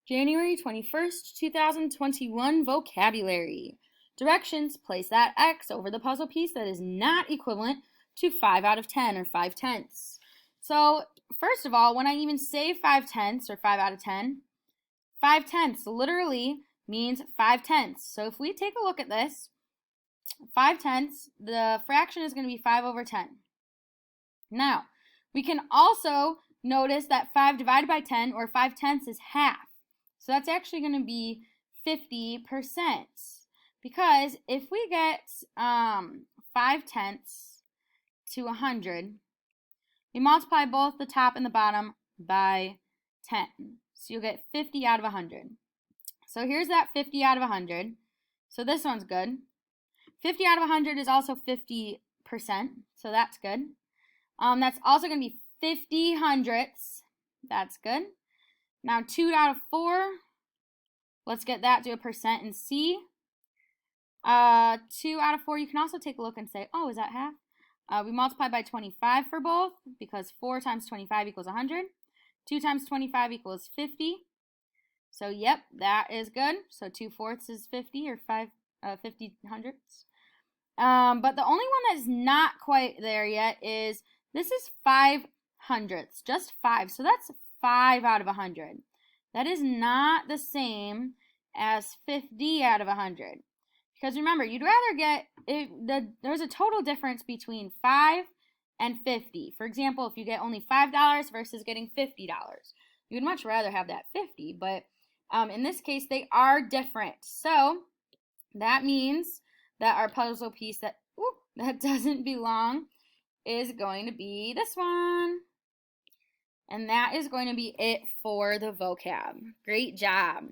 January 21st, 2021 vocabulary. Directions: place that X over the puzzle piece that is not equivalent to 5 out of 10 or 5/10. So, first of all, when I even say 5/10 or 5 out of 10, 5/10 literally means 5/10. So if we take a look at this, 5/10, the fraction is going to be 5 over 10. Now, we can also notice that 5 divided by 10 or 5/10 is half. So that's actually going to be 50%. Because if we get 5/10 to 100, we multiply both the top and the bottom by 10. So you'll get 50 out of 100. So here's that 50 out of 100. So this one's good. 50 out of 100 is also 50%. So that's good. That's also going to be 50 hundredths. That's good. Now 2 out of 4. Let's get that to a percent and see. 2 out of 4, you can also take a look and say, oh, is that half? We multiply by 25 for both because 4 times 25 equals 100. 2 times 25 equals 50. So, yep, that is good. So 2/4 is 50 or 50 hundredths. But the only one that's not quite there yet is this is 5 hundredths, just 5. So that's 5 out of 100. That is not the same as 50 out of 100. Because remember, you'd rather get, there's a total difference between 5 and 50. For example, if you get only $5 versus getting $50, you'd much rather have that 50. But in this case, they are different. So that means that our puzzle piece that doesn't belong is going to be this one. And that is going to be it for the vocab. Great job.